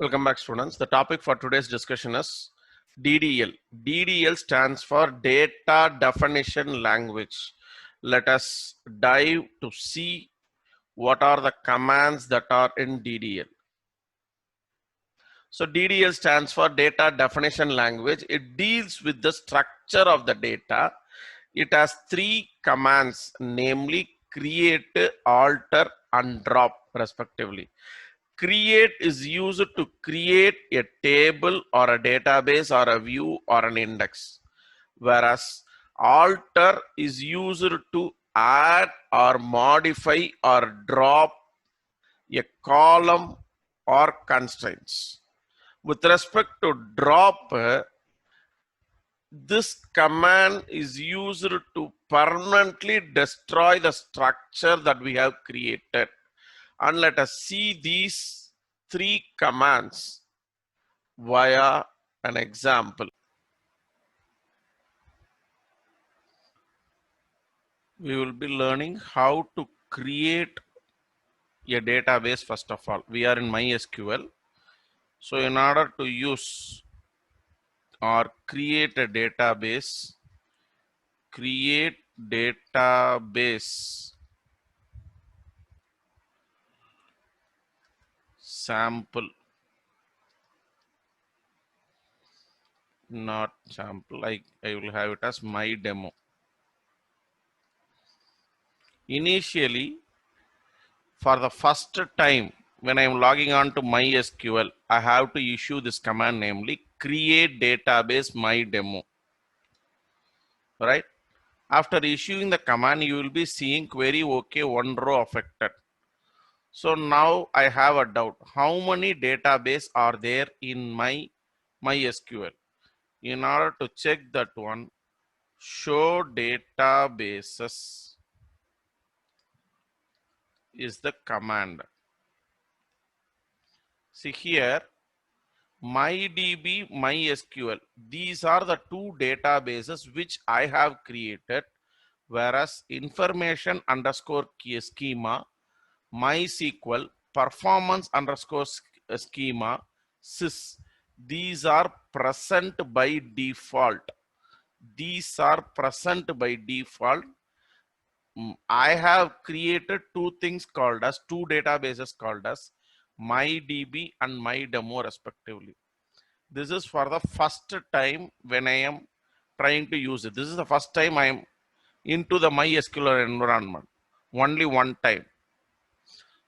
Welcome back, students. The topic for today's discussion is DDL. DDL stands for Data Definition Language. Let us dive to see what are the commands that are in DDL. So DDL stands for Data Definition Language. It deals with the structure of the data. It has three commands, namely create, alter, and drop respectively. Create is used to create a table or a database or a view or an index, whereas alter is used to add or modify or drop a column or constraints. With respect to drop, this command is used to permanently destroy the structure that we have created. And let us see these three commands via an example. We will be learning how to create a database first of all. We are in MySQL. So in order to use or create a database, create database sample, not sample, I will have it as my demo. Initially, for the first time, when I am logging on to MySQL, I have to issue this command, namely create database my demo. Right? After issuing the command, you will be seeing query OK, one row affected. So now I have a doubt. How many database are there in my MySQL? In order to check that one, show databases is the command. See here, MyDB, MySQL. These are the two databases which I have created, whereas information underscore schema, MySQL, performance underscore schema, sys. These are present by default. These are present by default. I have created two things called as two databases called as MyDB and MyDemo respectively. This is for the first time when I am trying to use it. This is the first time I am into the MySQL environment. Only one time.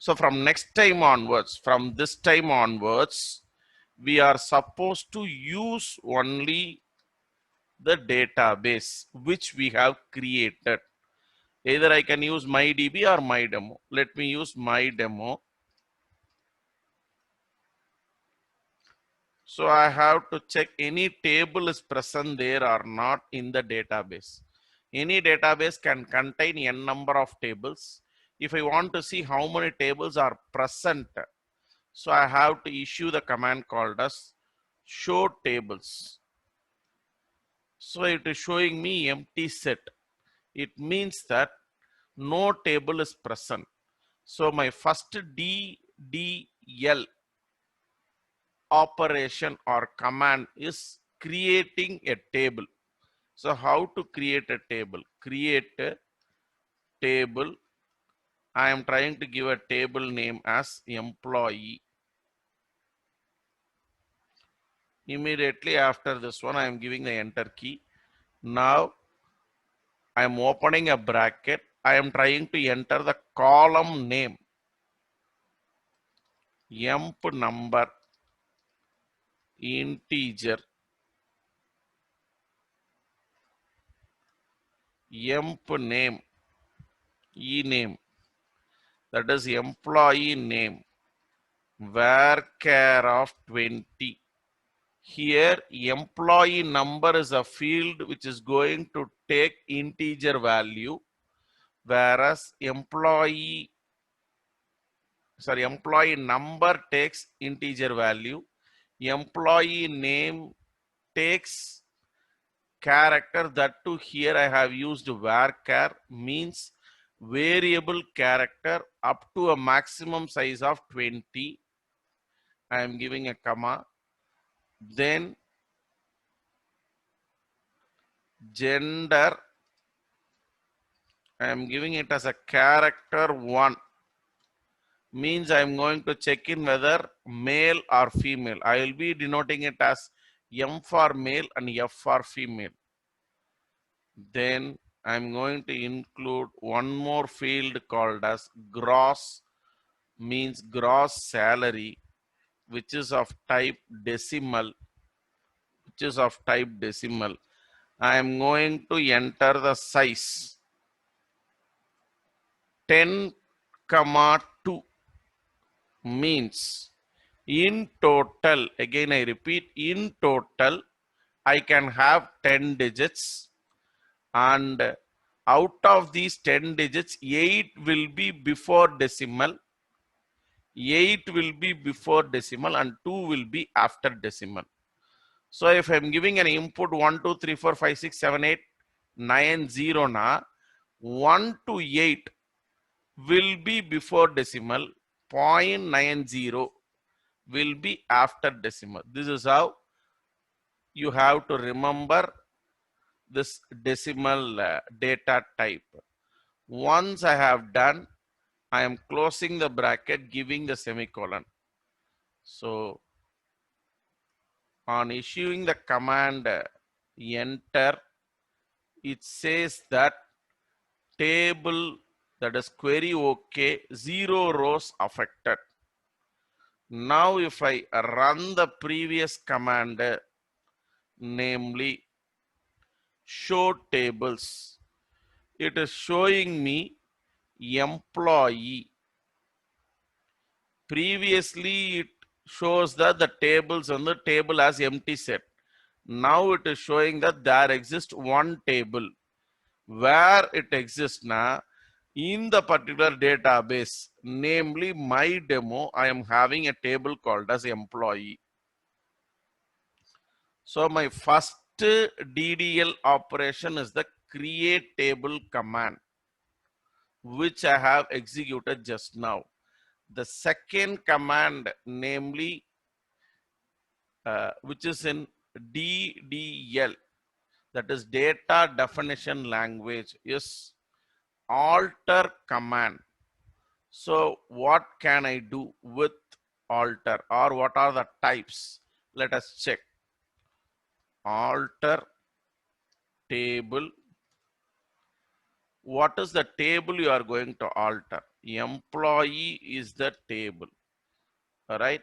So from next time onwards, from this time onwards, we are supposed to use only the database which we have created. Either I can use MyDB or MyDemo. Let me use MyDemo. So I have to check any table is present there or not in the database. Any database can contain n number of tables. If I want to see how many tables are present, so I have to issue the command called as show tables. So it is showing me empty set. It means that no table is present. So my first DDL operation or command is creating a table. So how to create a table? Create a table. I am trying to give a table name as employee. Immediately after this one, I am giving the enter key. Now I am opening a bracket. I am trying to enter the column name. Emp number, integer, emp name, ename, that is employee name, varchar of 20. Here employee number is a field which is going to take integer value, whereas employee number takes integer value. Employee name takes character. That too here I have used varchar, means variable character up to a maximum size of 20. I am giving a comma. Then gender, I am giving it as a character 1. Means I am going to check in whether male or female. I will be denoting it as M for male and F for female. Then I am going to include one more field called as gross, means gross salary, which is of type decimal, I am going to enter the size 10, 2 means in total, again I repeat, in total I can have 10 digits, and out of these 10 digits 8 will be before decimal, 8 will be before decimal and 2 will be after decimal. So if I'm giving an input 1, 2, 3, 4, 5, 6, 7, 8, 9, 0 na, 1 to 8 will be before decimal, 0.90 will be after decimal. This is how you have to remember this decimal data type. Once I have done, I am closing the bracket, giving the semicolon. So on issuing the command enter, it says that table, that is query OK, 0 rows affected. Now if I run the previous command, namely show tables, it is showing me employee. Previously it shows that the tables on the table has empty set. Now it is showing that there exists one table. Where it exists now, in the particular database, namely my demo, I am having a table called as employee. So my first DDL operation is the create table command, which I have executed just now. The second command, namely which is in DDL, that is data definition language, is alter command. So what can I do with alter, or what are the types? Let us check. Alter table. What is the table you are going to alter? Employee is the table. All right.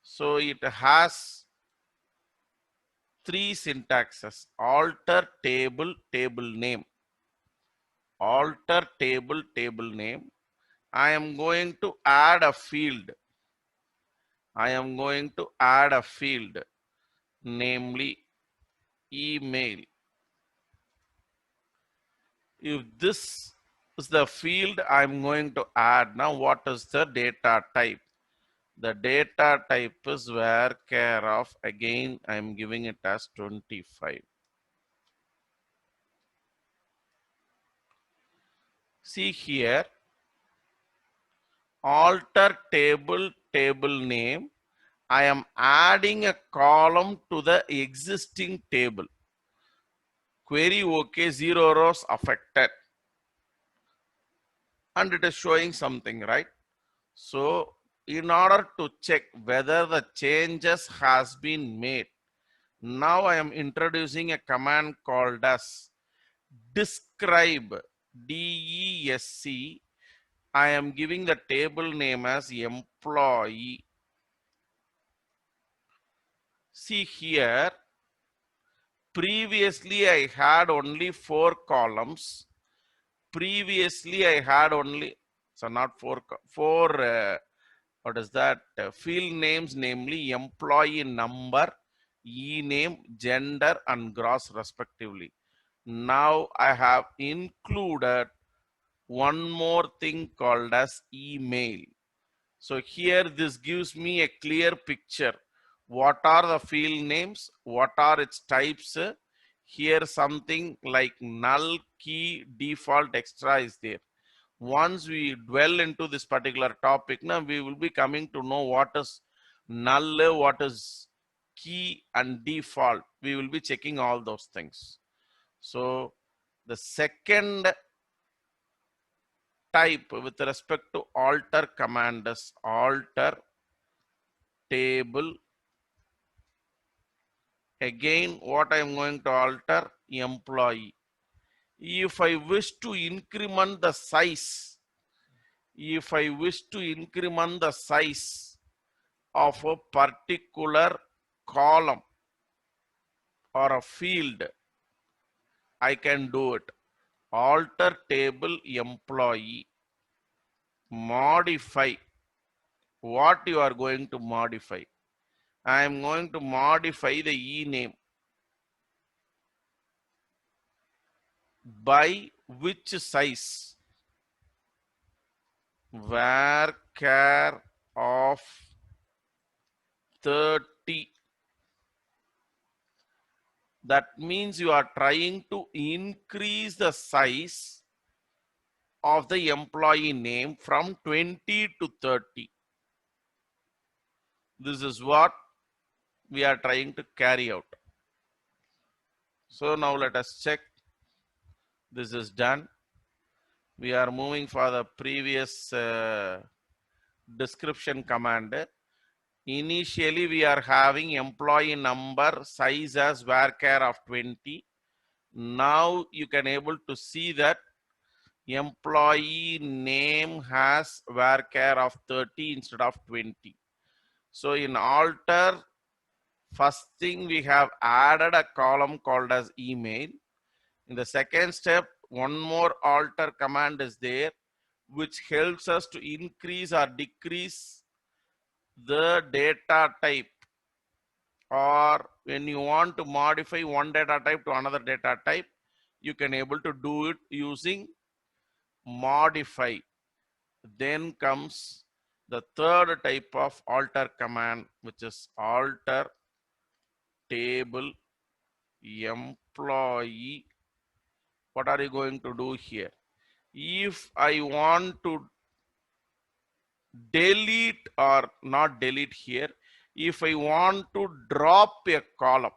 So it has 3 syntaxes: alter table, table name. Alter table, table name. I am going to add a field. I am going to add a field, namely email. If this is the field I'm going to add, now what is the data type? The data type is varchar of, again I'm giving it as 25. See here, alter table, table name. I am adding a column to the existing table. Query OK, 0 rows affected. And it is showing something, right? So in order to check whether the changes has been made, now I am introducing a command called as describe, DESC. I am giving the table name as employee. See here, previously I had only 4 columns. Previously I had only, so not 4 what is that, field names, namely employee number, e-name, gender and gross respectively. Now I have included one more thing called as email. So here this gives me a clear picture. What are the field names? What are its types? Here something like null, key, default, extra is there. Once we dwell into this particular topic, now we will be coming to know what is null, what is key and default. We will be checking all those things. So the second type with respect to alter command is alter table. Again, what I am going to alter? Employee. If I wish to increment the size, of a particular column or a field, I can do it. Alter table employee, modify. What you are going to modify? I am going to modify the e name. By which size? Varchar of 30. That means you are trying to increase the size of the employee name from 20 to 30. This is what we are trying to carry out. So now let us check. This is done. We are moving for the previous description command. Initially we are having employee number size as varchar of 20. Now you can able to see that employee name has varchar of 30 instead of 20. So in alter, first thing we have added a column called as email. In the second step, one more alter command is there, which helps us to increase or decrease the data type, or when you want to modify one data type to another data type, you can able to do it using modify. Then comes the third type of alter command, which is alter table employee. What are you going to do here? If I want to delete or not delete here, if I want to drop a column,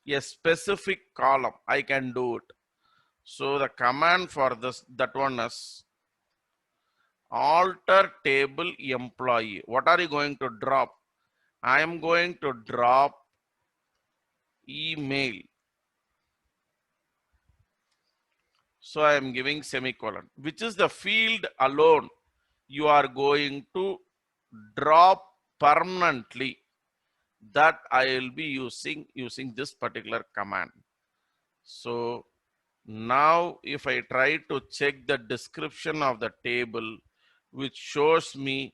a specific column, I can do it. So the command for this, that one is alter table employee. What are you going to drop? I am going to drop email. So I am giving semicolon, which is the field alone you are going to drop permanently. That I will be using this particular command. So now if I try to check the description of the table, which shows me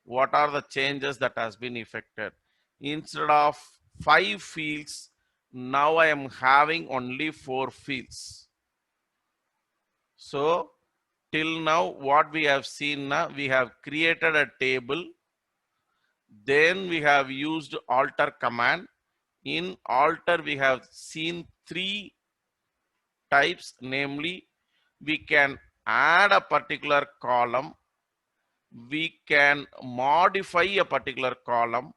what are the changes that has been effected. Instead of 5 fields, now I am having only 4 fields. So till now what we have seen, now we have created a table, then we have used alter command. In alter we have seen 3 types, namely we can add a particular column, we can modify a particular column,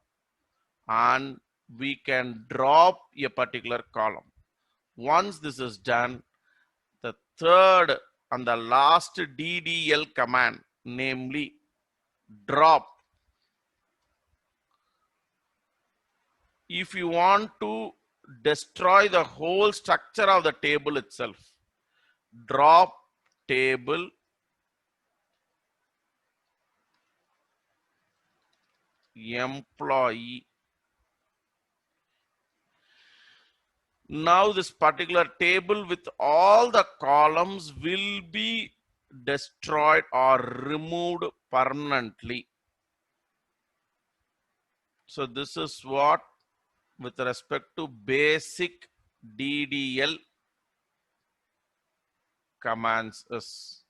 and we can drop a particular column. Once this is done, the third and the last DDL command, namely drop. If you want to destroy the whole structure of the table itself, drop table employee. Now this particular table with all the columns will be destroyed or removed permanently. So this is what with respect to basic DDL commands is.